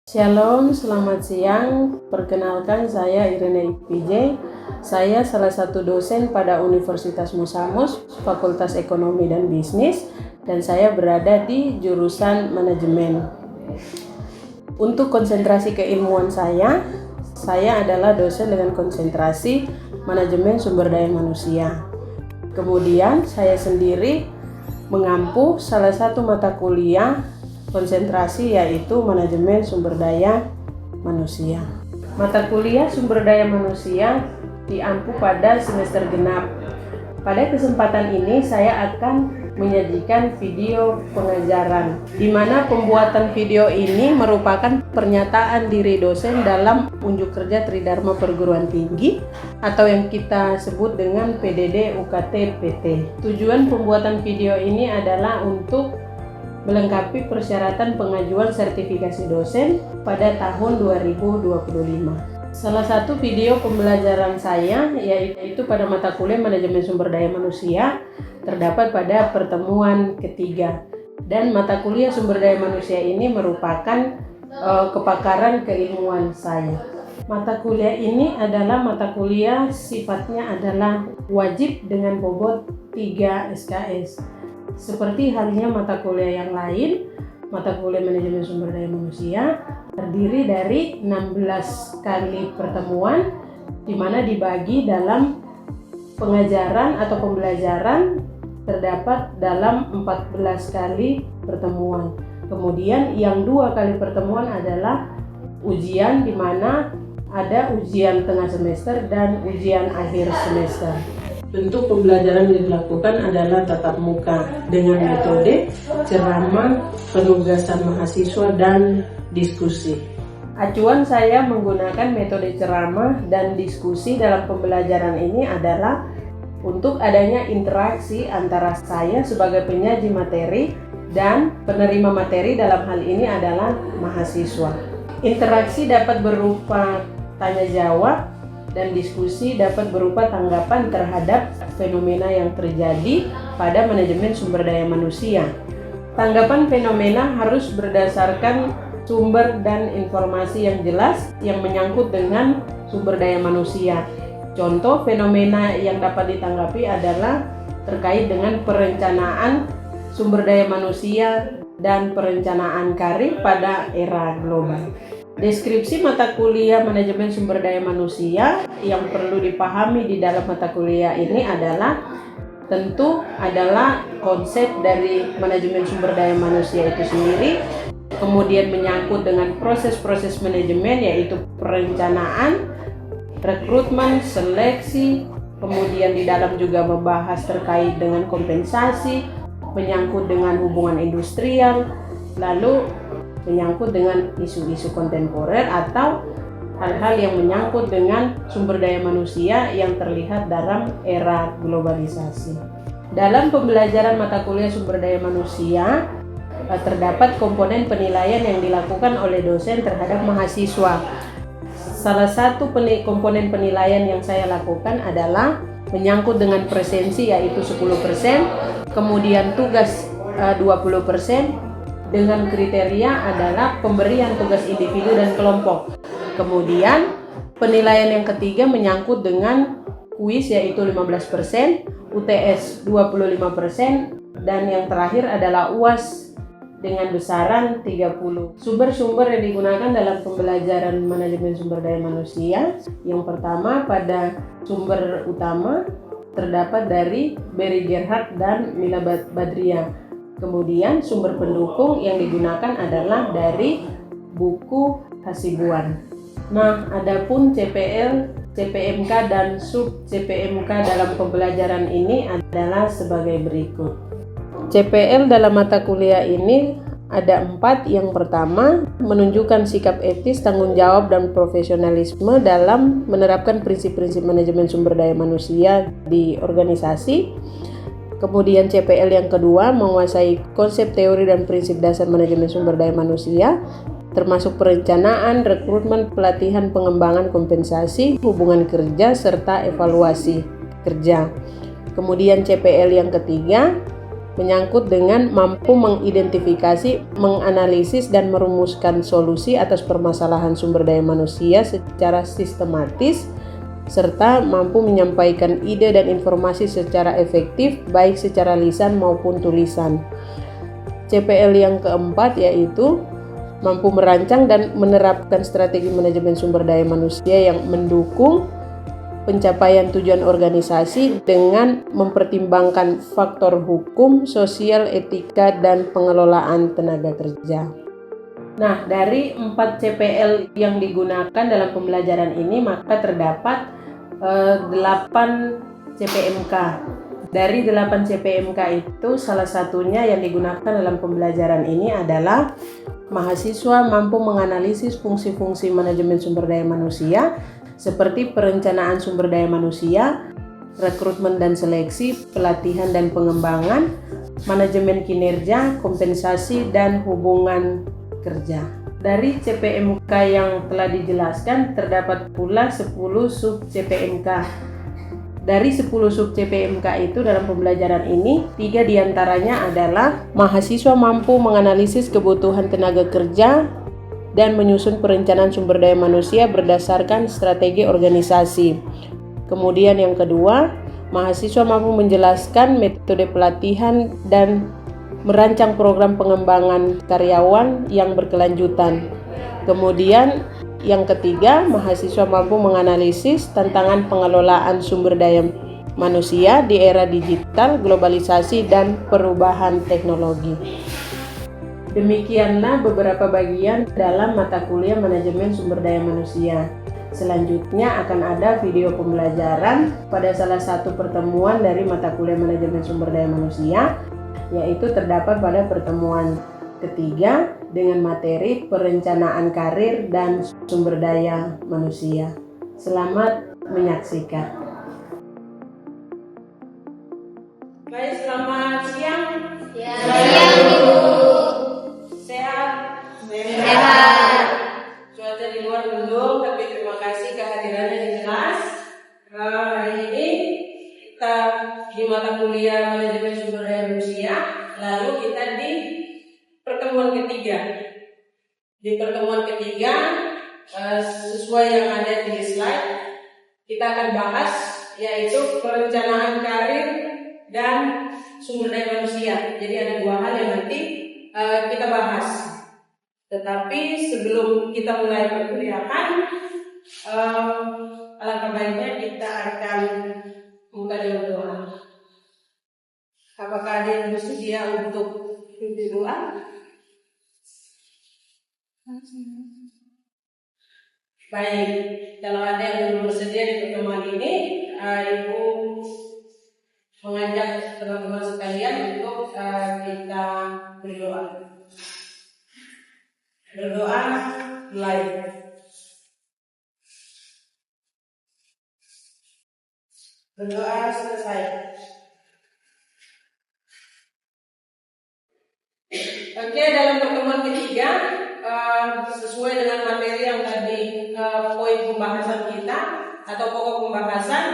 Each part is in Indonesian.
Shalom, selamat siang. Perkenalkan, saya Irene PJ. Saya salah satu dosen pada Universitas Musamus, Fakultas Ekonomi dan Bisnis, dan saya berada di jurusan manajemen. Untuk konsentrasi keilmuan saya adalah dosen dengan konsentrasi manajemen sumber daya manusia. Kemudian saya sendiri mengampu salah satu mata kuliah konsentrasi yaitu manajemen sumber daya manusia. Mata kuliah sumber daya manusia diampu pada semester genap. Pada kesempatan ini saya akan menyajikan video pengajaran, di mana pembuatan video ini merupakan pernyataan diri dosen dalam unjuk kerja Tridharma Perguruan Tinggi atau yang kita sebut dengan PDD UKT PT. Tujuan pembuatan video ini adalah untuk melengkapi persyaratan pengajuan sertifikasi dosen pada tahun 2025. Salah satu video pembelajaran saya yaitu pada mata kuliah manajemen sumber daya manusia terdapat pada pertemuan ketiga, dan mata kuliah sumber daya manusia ini merupakan kepakaran keilmuan saya. Mata kuliah ini adalah mata kuliah sifatnya adalah wajib dengan bobot 3 SKS. Seperti halnya mata kuliah yang lain, mata kuliah manajemen sumber daya manusia terdiri dari 16 kali pertemuan, di mana dibagi dalam pengajaran atau pembelajaran terdapat dalam 14 kali pertemuan. Kemudian yang 2 kali pertemuan adalah ujian, di mana ada ujian tengah semester dan ujian akhir semester. Bentuk pembelajaran yang dilakukan adalah tatap muka dengan metode ceramah, penugasan mahasiswa, dan diskusi. Acuan saya menggunakan metode ceramah dan diskusi dalam pembelajaran ini adalah untuk adanya interaksi antara saya sebagai penyaji materi dan penerima materi, dalam hal ini adalah mahasiswa. Interaksi dapat berupa tanya jawab, dan diskusi dapat berupa tanggapan terhadap fenomena yang terjadi pada manajemen sumber daya manusia. Tanggapan fenomena harus berdasarkan sumber dan informasi yang jelas yang menyangkut dengan sumber daya manusia. Contoh fenomena yang dapat ditanggapi adalah terkait dengan perencanaan sumber daya manusia dan perencanaan karir pada era global. Deskripsi mata kuliah manajemen sumber daya manusia yang perlu dipahami di dalam mata kuliah ini adalah konsep dari manajemen sumber daya manusia itu sendiri, kemudian menyangkut dengan proses-proses manajemen yaitu perencanaan, rekrutmen, seleksi, kemudian di dalam juga membahas terkait dengan kompensasi, menyangkut dengan hubungan industrial, lalu menyangkut dengan isu-isu kontemporer atau hal-hal yang menyangkut dengan sumber daya manusia yang terlihat dalam era globalisasi. Dalam pembelajaran mata kuliah sumber daya manusia, terdapat komponen penilaian yang dilakukan oleh dosen terhadap mahasiswa. Salah satu komponen penilaian yang saya lakukan adalah menyangkut dengan presensi yaitu 10%, kemudian tugas 20%, dengan kriteria adalah pemberian tugas individu dan kelompok. Kemudian penilaian yang ketiga menyangkut dengan kuis yaitu 15%, UTS 25%, dan yang terakhir adalah UAS dengan besaran 30. Sumber-sumber yang digunakan dalam pembelajaran manajemen sumber daya manusia, yang pertama pada sumber utama terdapat dari Barry Gerhardt dan Mila Badria. Kemudian sumber pendukung yang digunakan adalah dari buku Hasibuan. Nah, adapun CPL, CPMK, dan sub CPMK dalam pembelajaran ini adalah sebagai berikut. CPL dalam mata kuliah ini ada 4. Yang pertama, menunjukkan sikap etis, tanggung jawab, dan profesionalisme dalam menerapkan prinsip-prinsip manajemen sumber daya manusia di organisasi. Kemudian CPL yang kedua, menguasai konsep teori dan prinsip dasar manajemen sumber daya manusia, termasuk perencanaan, rekrutmen, pelatihan, pengembangan, kompensasi, hubungan kerja, serta evaluasi kerja. Kemudian CPL yang ketiga, menyangkut dengan mampu mengidentifikasi, menganalisis, dan merumuskan solusi atas permasalahan sumber daya manusia secara sistematis, serta mampu menyampaikan ide dan informasi secara efektif, baik secara lisan maupun tulisan. CPL yang keempat yaitu mampu merancang dan menerapkan strategi manajemen sumber daya manusia yang mendukung pencapaian tujuan organisasi dengan mempertimbangkan faktor hukum, sosial, etika, dan pengelolaan tenaga kerja. Nah, dari 4 CPL yang digunakan dalam pembelajaran ini maka terdapat 8 CPMK. Dari 8 CPMK itu salah satunya yang digunakan dalam pembelajaran ini adalah mahasiswa mampu menganalisis fungsi-fungsi manajemen sumber daya manusia seperti perencanaan sumber daya manusia, rekrutmen dan seleksi, pelatihan dan pengembangan, manajemen kinerja, kompensasi, dan hubungan kerja. Dari CPMK yang telah dijelaskan terdapat pula 10 sub CPMK. Dari 10 sub CPMK itu dalam pembelajaran ini, 3 diantaranya adalah mahasiswa mampu menganalisis kebutuhan tenaga kerja dan menyusun perencanaan sumber daya manusia berdasarkan strategi organisasi. Kemudian yang kedua, mahasiswa mampu menjelaskan metode pelatihan dan merancang program pengembangan karyawan yang berkelanjutan. Kemudian yang ketiga, mahasiswa mampu menganalisis tantangan pengelolaan sumber daya manusia di era digital, globalisasi, dan perubahan teknologi. Demikianlah beberapa bagian dalam mata kuliah manajemen sumber daya manusia. Selanjutnya akan ada video pembelajaran pada salah satu pertemuan dari mata kuliah manajemen sumber daya manusia, yaitu terdapat pada pertemuan ketiga dengan materi perencanaan karir dan sumber daya manusia. Selamat menyaksikan. Baik, selamat siang. Sehat. Cuaca di luar mendung, tapi terima kasih kehadirannya di kelas. Hari ini kita di mata kuliah manajemen sumber daya manusia, lalu kita di pertemuan ketiga. Di pertemuan ketiga, sesuai yang ada di slide, kita akan bahas yaitu perencanaan karir dan sumber daya manusia. Jadi ada 2 hal yang nanti kita bahas. Tetapi sebelum kita mulai perkuliahan, alangkah baiknya kita akan membuka dengan doa. Apakah ada yang bersedia untuk berdoa? Baik, kalau ada yang belum bersedia di pertemuan ini, Ibu mengajak teman-teman sekalian untuk kita berdoa. Berdoa live. Berdoa selesai. Oke, dalam pertemuan ketiga, sesuai dengan materi yang tadi, poin pembahasan kita atau pokok pembahasan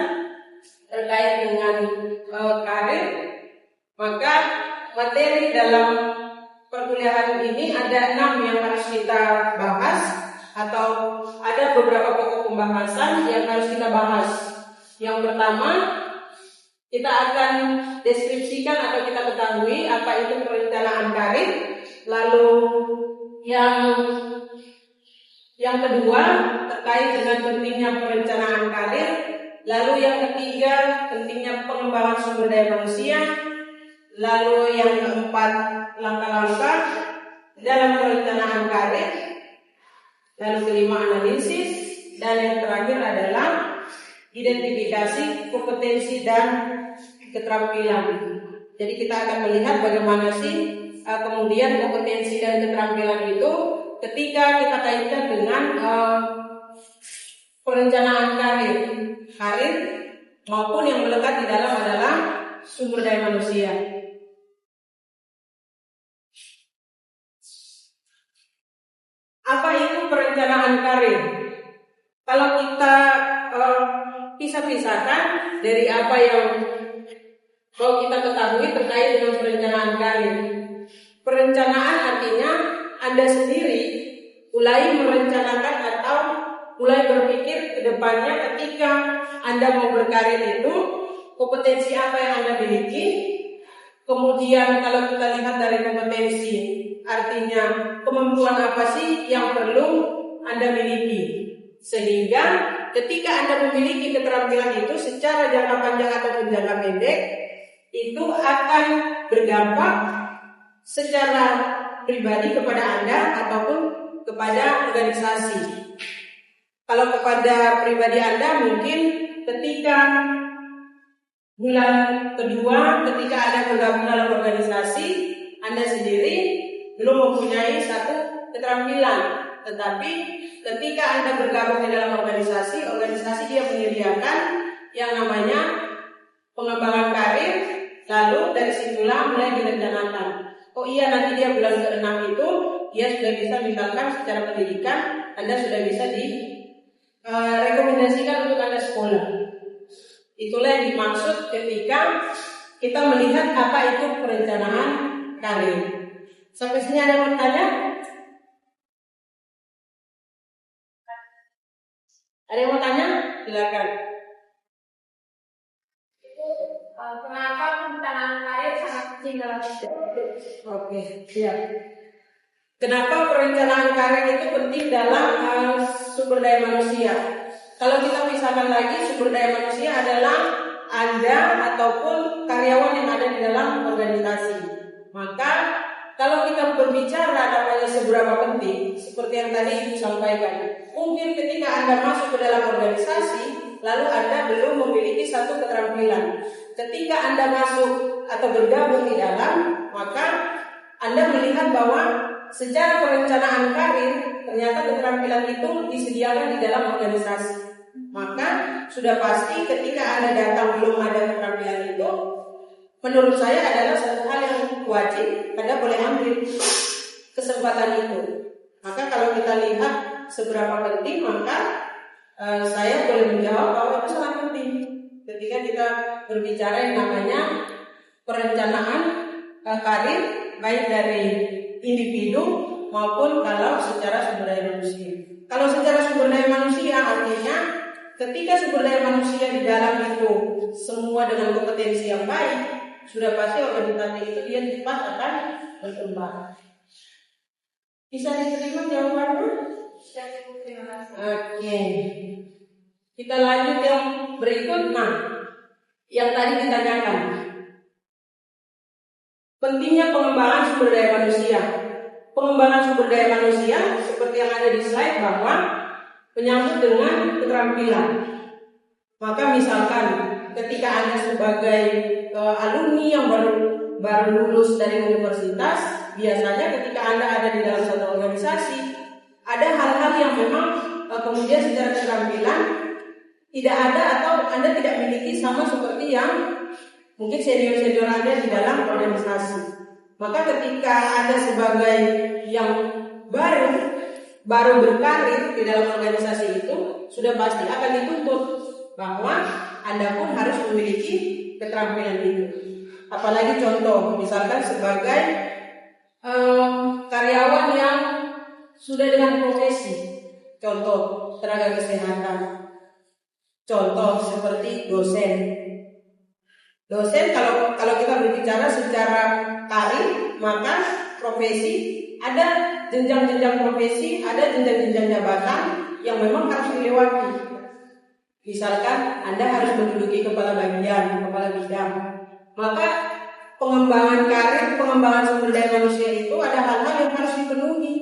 terkait dengan karir, maka materi dalam perkuliahan ini ada 6 yang harus kita bahas, atau ada beberapa pokok pembahasan yang harus kita bahas. Yang pertama, kita akan deskripsikan atau kita ketahui apa itu perencanaan karir. Lalu yang kedua terkait dengan pentingnya perencanaan karir. Lalu yang ketiga, pentingnya pengembangan sumber daya manusia. Lalu yang keempat, langkah-langkah dalam perencanaan karir. Lalu kelima, analisis. Dan yang terakhir adalah identifikasi kompetensi dan keterampilan. Jadi kita akan melihat bagaimana sih kemudian kompetensi dan keterampilan itu ketika kita kaitkan dengan perencanaan karir maupun yang melekat di dalam adalah sumber daya manusia. Apa itu perencanaan karir? Kalau kita pisah-pisahkan dari apa yang Kalau kita ketahui terkait dengan perencanaan karir. Perencanaan artinya Anda sendiri mulai merencanakan atau mulai berpikir ke depannya ketika Anda mau berkarir itu, kompetensi apa yang Anda miliki. Kemudian kalau kita lihat dari kompetensi, artinya kemampuan apa sih yang perlu Anda miliki. Sehingga ketika Anda memiliki keterampilan itu secara jangka panjang ataupun jangka pendek, itu akan berdampak secara pribadi kepada Anda ataupun kepada organisasi. Kalau kepada pribadi Anda mungkin ketika bulan kedua ketika Anda bergabung dalam organisasi, Anda sendiri belum mempunyai satu keterampilan. Tetapi ketika Anda bergabung di dalam organisasi dia menyediakan yang namanya pengembangan karir, lalu dari situlah mulai direncanakan. Oh iya, nanti dia bulan ke-6 itu dia sudah bisa, misalkan secara pendidikan Anda sudah bisa rekomendasikan untuk Anda sekolah. Itulah yang dimaksud ketika kita melihat apa itu perencanaan karir. Sampai sini ada yang mau tanya? Ada yang mau tanya? Silakan. Kenapa perencanaan karir sangat penting dalam hidup? Oke, siap. Kenapa perencanaan karir itu penting dalam sumber daya manusia? Kalau kita misalkan lagi, sumber daya manusia adalah Anda ataupun karyawan yang ada di dalam organisasi. Maka kalau kita berbicara namanya seberapa penting, seperti yang tadi Ibu sampaikan, mungkin ketika Anda masuk ke dalam organisasi, lalu Anda belum memiliki satu keterampilan. Ketika Anda masuk atau bergabung di dalam, maka Anda melihat bahwa secara perencanaan karir, ternyata keterampilan itu disediakan di dalam organisasi. Maka sudah pasti ketika Anda datang belum ada keterampilan itu, menurut saya adalah satu hal yang wajib Anda boleh ambil kesempatan itu. Maka kalau kita lihat seberapa penting, maka saya boleh menjawab bahwa itu sangat penting ketika kita berbicara yang namanya perencanaan karir, baik dari individu maupun kalau secara sumber daya manusia. Kalau secara sumber daya manusia artinya ketika sumber daya manusia di dalam itu semua dengan kompetensi yang baik, sudah pasti organisasi itu dia cepat akan berkembang. Bisa diterima jawabannya? Oke. Kita lanjut yang berikut. Nah, yang tadi ditanyakan, pentingnya pengembangan sumber daya manusia. Pengembangan sumber daya manusia seperti yang ada di slide bahwa menyangkut dengan keterampilan. Maka misalkan ketika Anda sebagai alumni yang baru lulus dari universitas, biasanya ketika Anda ada di dalam satu organisasi, ada hal-hal yang memang kemudian secara keterampilan tidak ada atau Anda tidak miliki sama seperti yang mungkin senior-senior Anda di dalam organisasi. Maka ketika Anda sebagai yang baru berkarir di dalam organisasi itu, sudah pasti akan dituntut bahwa Anda pun harus memiliki keterampilan itu. Apalagi contoh, misalkan sebagai karyawan yang sudah dengan profesi, contoh tenaga kesehatan, contoh seperti dosen. Dosen kalau kita berbicara secara karir, maka profesi ada jenjang-jenjang profesi, ada jenjang-jenjang jabatan yang memang harus dilewati. Misalkan Anda harus menduduki kepala bagian, kepala bidang. Maka pengembangan karir, pengembangan sumber daya manusia itu ada hal-hal yang harus dipenuhi.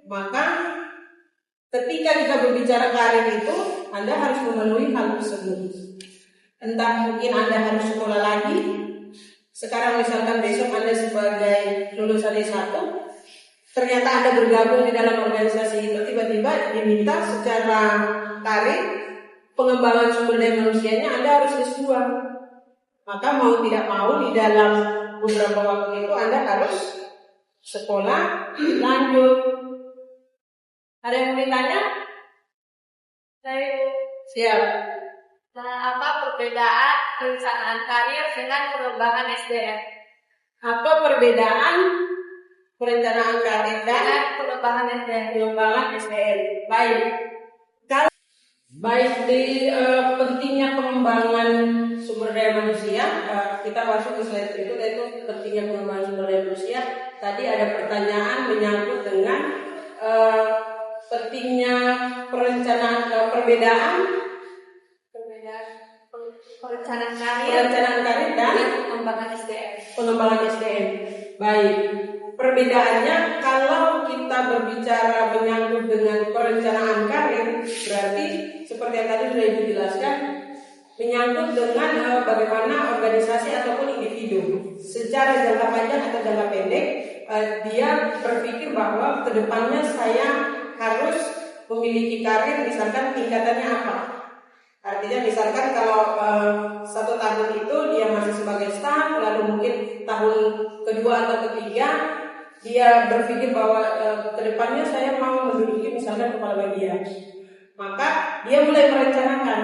Maka ketika kita berbicara karir itu, Anda harus memenuhi hal tersebut. Entah mungkin Anda harus sekolah lagi. Sekarang misalkan besok Anda sebagai lulusan S1, ternyata Anda bergabung di dalam organisasi itu, tiba-tiba diminta secara karir, pengembangan sumber daya manusianya Anda harus S2. Maka mau tidak mau di dalam beberapa waktu itu Anda harus sekolah lanjut. Ada yang mau ditanya? Saya siap. Dan apa perbedaan perencanaan karir dengan pengembangan SDM? Apa perbedaan perencanaan karir dan Pengembangan SDM. pengembangan SDM? Baik di pentingnya pengembangan sumber daya manusia, kita masuk ke slide itu, yaitu pentingnya pengembangan sumber daya manusia. Tadi ada pertanyaan menyangkut dengan pentingnya perencanaan perbedaan perencanaan karir dan pengembangan SDM. pengembangan SDM. Baik, perbedaannya kalau kita berbicara menyangkut dengan perencanaan karir, berarti seperti yang tadi sudah Ibu jelaskan, menyangkut dengan bagaimana organisasi ataupun individu secara jangka panjang atau jangka pendek dia berpikir bahwa kedepannya saya harus memiliki karir, misalkan tingkatannya apa. Artinya misalkan kalau 1 tahun itu dia masih sebagai staff, lalu mungkin tahun kedua atau ketiga dia berpikir bahwa kedepannya saya mau menduduki misalkan kepala bagian, maka dia mulai merencanakan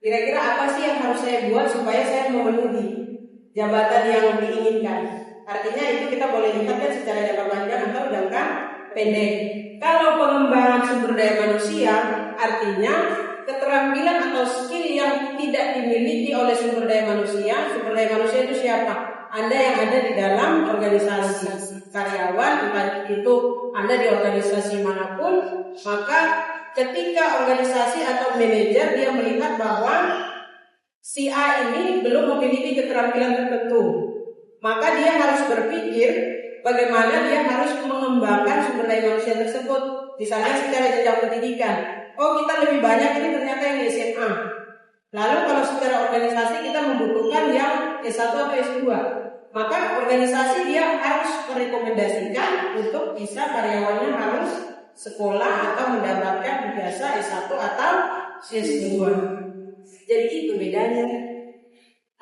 kira-kira apa sih yang harus saya buat supaya saya memenuhi jabatan yang diinginkan. Artinya itu kita boleh lihat kan secara jangka panjang atau jangka pendek. Kalau pengembangan sumber daya manusia, artinya keterampilan atau skill yang tidak dimiliki oleh sumber daya manusia. Sumber daya manusia itu siapa? Anda yang ada di dalam organisasi, karyawan, entah itu Anda di organisasi manapun, maka ketika organisasi atau manajer dia melihat bahwa si A ini belum memiliki keterampilan tertentu, maka dia harus berpikir bagaimana dia harus mengembangkan sumber daya manusia tersebut. Misalnya secara jenjang pendidikan, oh kita lebih banyak ini ternyata yang SMA. Lalu kalau secara organisasi kita membutuhkan yang S1 atau S2, maka organisasi dia harus merekomendasikan untuk bisa karyawannya harus sekolah atau mendapatkan ijazah S1 atau S2. Jadi itu bedanya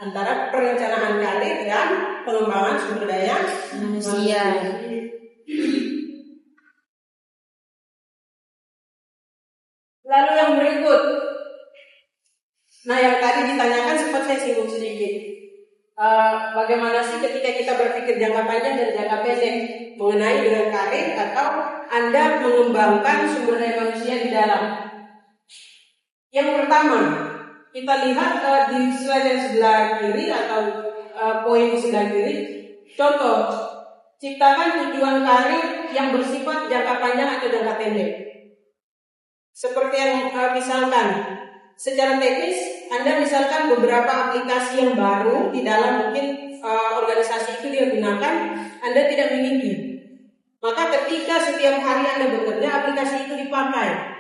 antara perencanaan karir dan pengembangan sumber daya manusia. Lalu yang berikut, nah yang tadi ditanyakan sempat saya singgung sedikit. Bagaimana sih ketika kita berpikir jangka panjang dan jangka pendek mengenai dengan karir atau Anda mengembangkan sumber daya manusia di dalam. Yang pertama, kita lihat di slide yang sebelah kiri atau poin sebelah kiri. Contoh, ciptakan tujuan karir yang bersifat jangka panjang atau jangka pendek. Seperti yang misalkan secara teknis Anda misalkan beberapa aplikasi yang baru di dalam mungkin organisasi itu dia gunakan, Anda tidak miliki. Maka ketika setiap hari Anda bekerja aplikasi itu dipakai.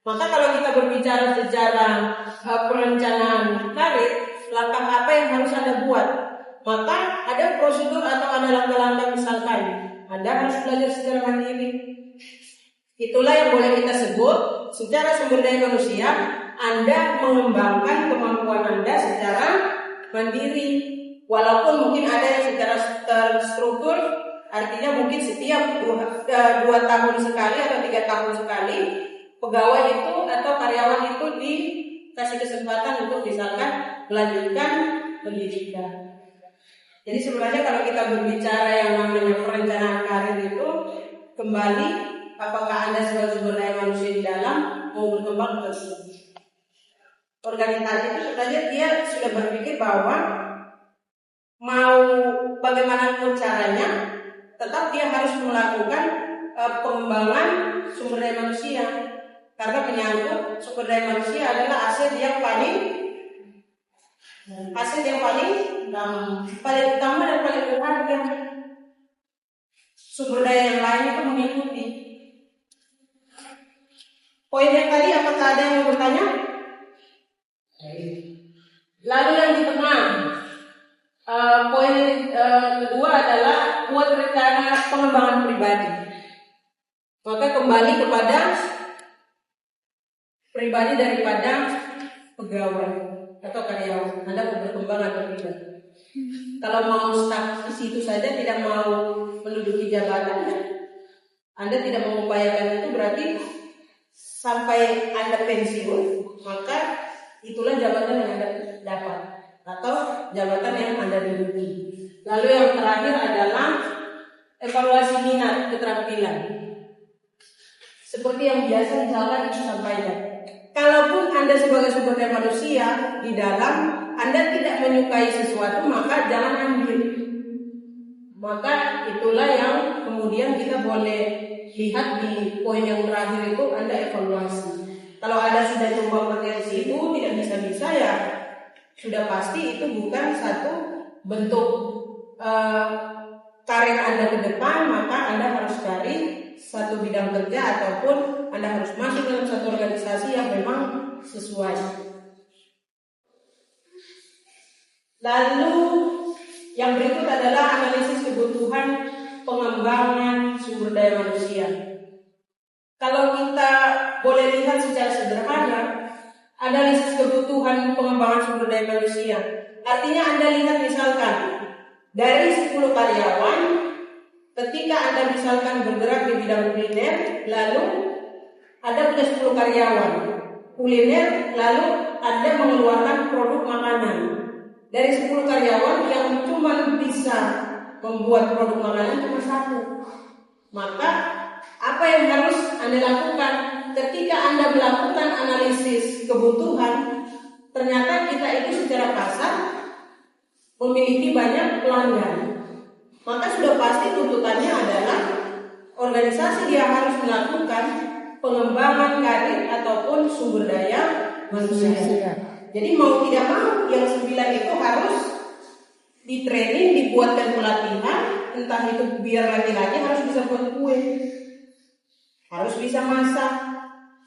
Maka kalau kita berbicara secara perencanaan karir, langkah apa yang harus Anda buat? Maka ada prosedur atau ada langkah-langkah, misalkan Anda harus belajar secara mandiri. Itulah yang boleh kita sebut secara sumber daya manusia, Anda mengembangkan kemampuan Anda secara mandiri. Walaupun mungkin ada yang secara terstruktur, artinya mungkin setiap 2 tahun sekali atau 3 tahun sekali pegawai itu atau karyawan itu dikasih kesempatan untuk misalkan melanjutkan pendidikan. Jadi sebenarnya kalau kita berbicara yang namanya perencanaan karir itu, kembali apakah Anda sebagai sumber daya manusia di dalam mau berkembang terus. Organisasi itu sebenarnya dia sudah berpikir bahwa mau bagaimanapun caranya, tetap dia harus melakukan pengembangan sumber daya manusia. Karena menyangkut sumber daya manusia adalah aset yang paling utama dan paling berharga. Sumber daya yang lain itu mengikuti. Poin yang tadi apakah ada yang mau bertanya? Lalu yang di tengah, poin kedua adalah buat rencana pengembangan pribadi. Maka kembali kepada pribadi daripada pegawai atau karyawan. Anda mau berkembang atau tidak? Kalau mau stuck di situ saja, tidak mau menduduki jabatan, Anda tidak mengupayakan itu, berarti sampai Anda pensiun, maka itulah jabatan yang Anda dapat atau jabatan yang Anda duduki. Lalu yang terakhir adalah evaluasi minat keterampilan. Seperti yang biasa misalkan disampaikan, kalaupun Anda sebagai sumber daya manusia di dalam Anda tidak menyukai sesuatu, maka jangan ambil. Maka itulah yang kemudian kita boleh lihat di poin yang terakhir itu Anda evaluasi. Kalau Anda sudah coba potensi itu tidak bisa-bisa, ya sudah pasti itu bukan satu bentuk karir Anda ke depan, maka Anda harus cari satu bidang kerja ataupun Anda harus masuk dalam satu organisasi yang memang sesuai. Lalu yang berikut adalah analisis kebutuhan pengembangan sumber daya manusia. Kalau kita boleh lihat secara sederhana, analisis kebutuhan pengembangan sumber daya manusia, artinya Anda lihat misalkan dari 10 karyawan, ketika Anda misalkan bergerak di bidang kuliner, lalu Anda punya 10 karyawan kuliner, lalu Anda mengeluarkan produk makanan. Dari 10 karyawan yang cuma bisa membuat produk makanan cuma 1. Maka apa yang harus Anda lakukan ketika Anda melakukan analisis kebutuhan? Ternyata kita itu secara kasar memiliki banyak pelanggan. Maka sudah pasti tuntutannya adalah organisasi dia harus melakukan pengembangan karir ataupun sumber daya manusia. Jadi mau tidak mau yang 9 itu harus di training, dibuatkan pelatihan, entah itu biar laki-laki harus bisa buat kue, harus bisa masak.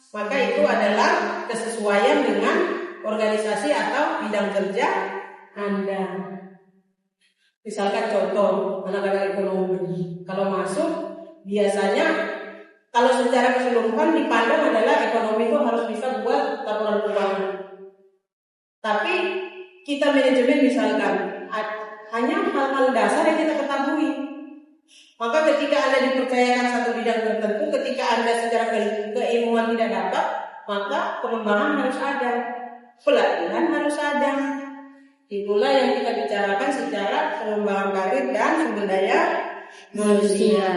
Maka itu adalah kesesuaian dengan organisasi atau bidang kerja Anda. Misalkan contoh anak-anak ekonomi, kalau masuk biasanya kalau secara keseluruhan dipandang adalah ekonomi itu harus bisa buat laporan keuangan. Tapi kita manajemen misalkan hanya hal-hal dasar yang kita ketahui. Maka ketika Anda dipercayakan satu bidang tertentu, ketika Anda secara keilmuan tidak dapat, maka pengembangan harus ada, pelatihan harus ada. Itulah yang kita bicarakan secara pengembangan karir dan sumber daya manusia.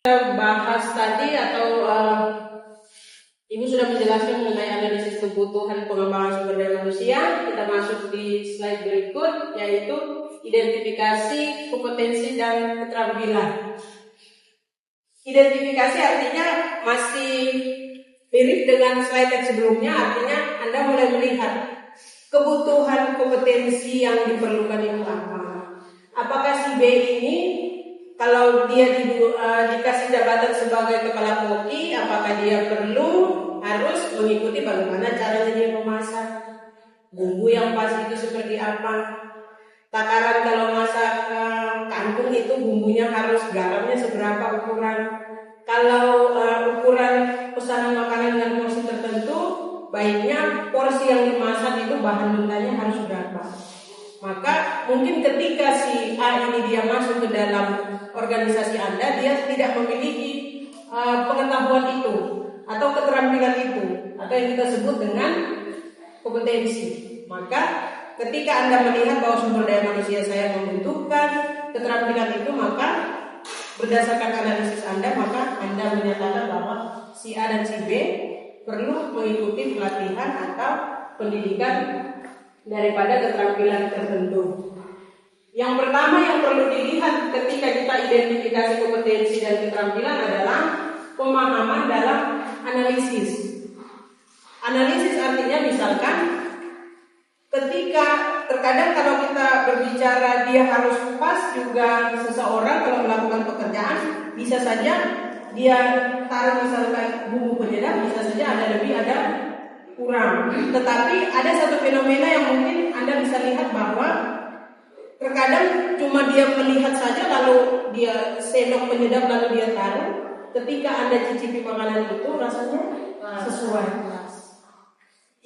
Kita bahas tadi atau Ibu sudah menjelaskan mengenai analisis kebutuhan pengembangan sumber daya manusia. Kita masuk di slide berikut, yaitu identifikasi kompetensi dan keterampilan. Identifikasi artinya masih mirip dengan slide yang sebelumnya, artinya Anda mulai melihat kebutuhan kompetensi yang diperlukan itu apa. Apakah si B ini kalau dia dikasih jabatan sebagai kepala koki, apakah dia harus mengikuti bagaimana caranya dia memasak, bumbu yang pas itu seperti apa, takaran kalau masak kangkung itu bumbunya harus garamnya seberapa ukuran, kalau ukuran pesanan makanan dengan porsi tertentu, baiknya porsi yang dimasak itu bahan mentahnya harus berapa. Maka mungkin ketika si A ini dia masuk ke dalam organisasi Anda, dia tidak memiliki pengetahuan itu atau keterampilan itu, atau yang kita sebut dengan kompetensi. Maka ketika Anda melihat bahwa sumber daya manusia saya membutuhkan keterampilan itu, maka berdasarkan analisis Anda, maka Anda menyatakan bahwa si A dan si B perlu mengikuti pelatihan atau pendidikan daripada keterampilan tertentu. Yang pertama yang perlu dilihat ketika kita identifikasi kompetensi dan keterampilan adalah pemahaman dalam analisis. Analisis artinya misalkan ketika terkadang kalau kita berbicara dia harus pas juga seseorang kalau melakukan pekerjaan, bisa saja dia taruh misalkan bumbu penyedap, bisa saja ada lebih ada kurang. Tetapi ada satu fenomena yang mungkin Anda bisa lihat bahwa terkadang cuma dia melihat saja lalu dia sendok penyedap lalu dia taruh. Ketika Anda cicipi makanan itu rasanya sesuai.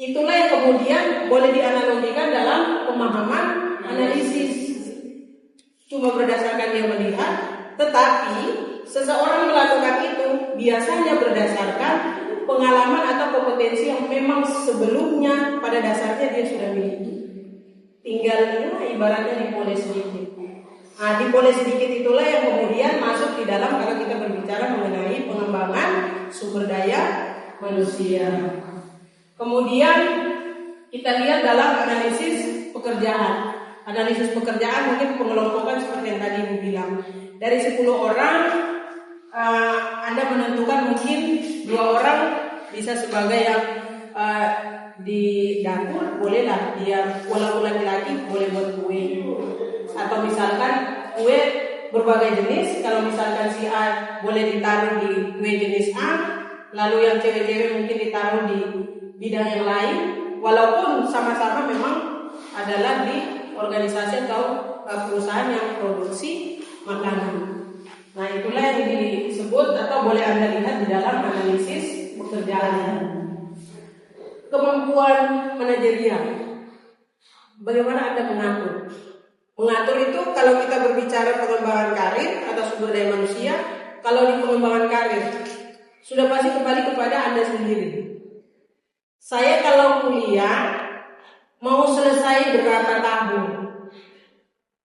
Itulah yang kemudian boleh dianalogikan dalam pemahaman analisis. Cuma berdasarkan dia melihat, tetapi seseorang melakukan itu biasanya berdasarkan pengalaman atau kompetensi yang memang sebelumnya pada dasarnya dia sudah miliki. Tinggal ibaratnya dipoles sedikit. Nah, dipoles sedikit itulah yang kemudian masuk di dalam kalau kita berbicara mengenai pengembangan sumber daya manusia. Kemudian kita lihat dalam analisis pekerjaan. Analisis pekerjaan mungkin pengelompokan seperti yang tadi Ibu bilang. Dari 10 orang, Anda menentukan mungkin 2 orang bisa sebagai yang di dapur, bolehlah dia walaupun laki-laki boleh buat kue. Atau misalkan kue berbagai jenis, kalau misalkan si A boleh ditaruh di kue jenis A, lalu yang cewek-cewek mungkin ditaruh di bidang yang lain, walaupun sama-sama memang adalah di organisasi atau perusahaan yang produksi makanan. Nah, itulah yang disebut atau boleh Anda lihat di dalam analisis pekerjaan. Kemampuan manajerial. Bagaimana Anda mengatur? Mengatur itu kalau kita berbicara pengembangan karir atau sumber daya manusia, kalau di pengembangan karir sudah pasti kembali kepada Anda sendiri. Saya kalau kuliah mau selesai berapa tahun?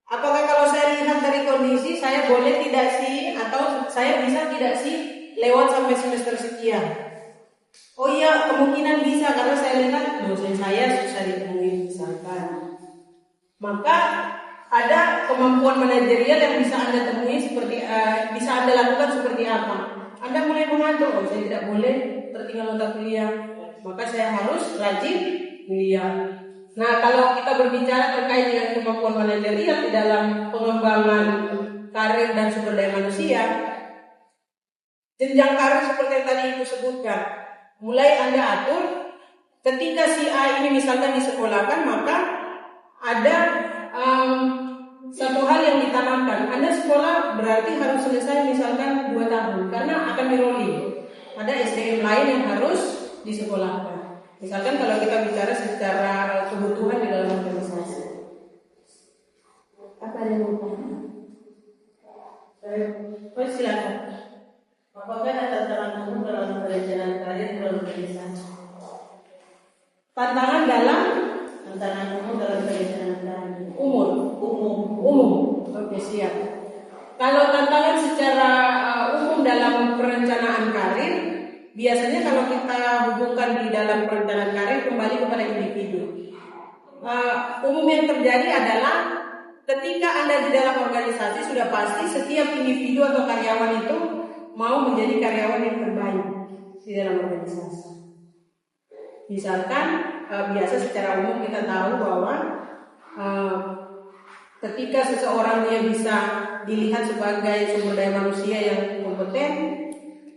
Apakah kalau saya lihat dari kondisi saya boleh tidak sih atau saya bisa tidak sih lewat sampai semester sekian? Oh iya, kemungkinan bisa karena saya lihat dosen saya susah ditemui misalkan. Maka ada kemampuan manajerial yang bisa Anda temui seperti bisa Anda lakukan seperti apa? Anda mulai mengatur, saya tidak boleh tertinggal mata kuliah, maka saya harus rajin kuliah. Nah, kalau kita berbicara terkait dengan kemampuan manajerial di dalam pengembangan karir dan sumber daya manusia, jenjang karir seperti yang tadi Ibu sebutkan, mulai Anda atur ketika si A ini misalkan disekolahkan, maka ada satu hal yang ditanamkan. Anda sekolah berarti harus selesai misalkan 2 tahun karena akan di-rolling. Ada SDM lain yang harus disekolahkan. Misalkan kalau kita bicara secara kebutuhan di dalam organisasi. Apa yang mau? Silakan. Apakah ada tantangan umum dalam perencanaan karir di organisasi? Tantangan umum dalam perencanaan karir. Umum. Oke, siap. Kalau tantangan secara umum dalam perencanaan karir, biasanya kalau kita hubungkan di dalam perencanaan karir kembali kepada individu. Umum yang terjadi adalah ketika Anda di dalam organisasi sudah pasti setiap individu atau karyawan itu mau menjadi karyawan yang terbaik di dalam organisasi. Misalkan biasa secara umum kita tahu bahwa ketika seseorang dia bisa dilihat sebagai sumber daya manusia yang kompeten,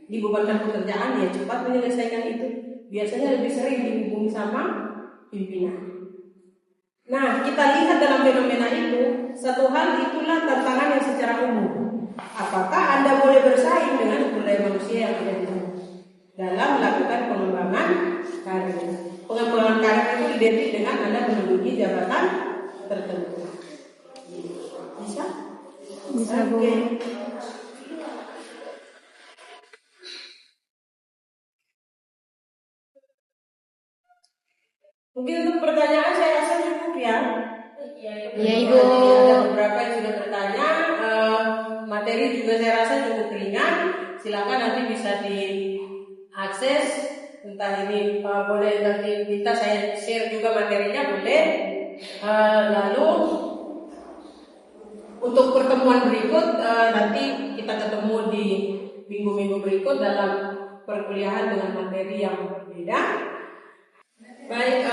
dibebankan pekerjaan, dia cepat menyelesaikan itu. Biasanya lebih sering dihubungi sama pimpinan. Nah, kita lihat dalam fenomena itu, satu hal itulah tantangan yang secara umum. Apakah Anda boleh bersaing dengan sumber daya manusia yang ada di dalam melakukan pengembangan karir? Pengembangan karir itu identik dengan Anda menduduki jabatan tertentu. Bisa? Bisa, Bu. Mungkin untuk pertanyaan saya rasa cukup ya. Iya, Ibu. Ada beberapa yang sudah bertanya. Materi juga saya rasa cukup ringan. Silakan nanti bisa diakses. Entah ini boleh nanti saya share juga materinya boleh. Lalu untuk pertemuan berikut nanti kita ketemu di minggu-minggu berikut dalam perkuliahan dengan materi yang berbeda. Baik,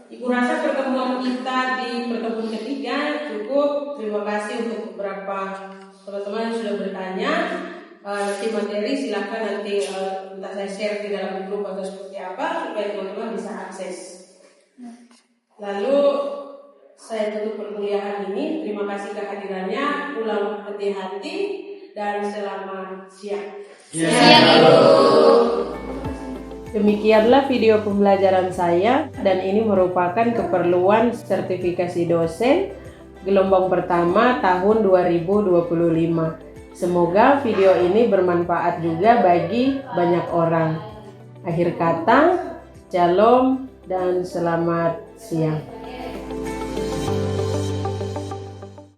Ibu rasa pertemuan kita di pertemuan ketiga cukup. Terima kasih untuk beberapa teman-teman yang sudah bertanya. Nanti materi silakan nanti entah saya share di dalam grup atau seperti apa supaya teman-teman bisa akses. Lalu saya tutup perkuliahan ini. Terima kasih kehadirannya. Pulang hati-hati dan selamat siang. Siang, Ibu. Demikianlah video pembelajaran saya dan ini merupakan keperluan sertifikasi dosen gelombang pertama tahun 2025. Semoga video ini bermanfaat juga bagi banyak orang. Akhir kata, shalom dan selamat siang.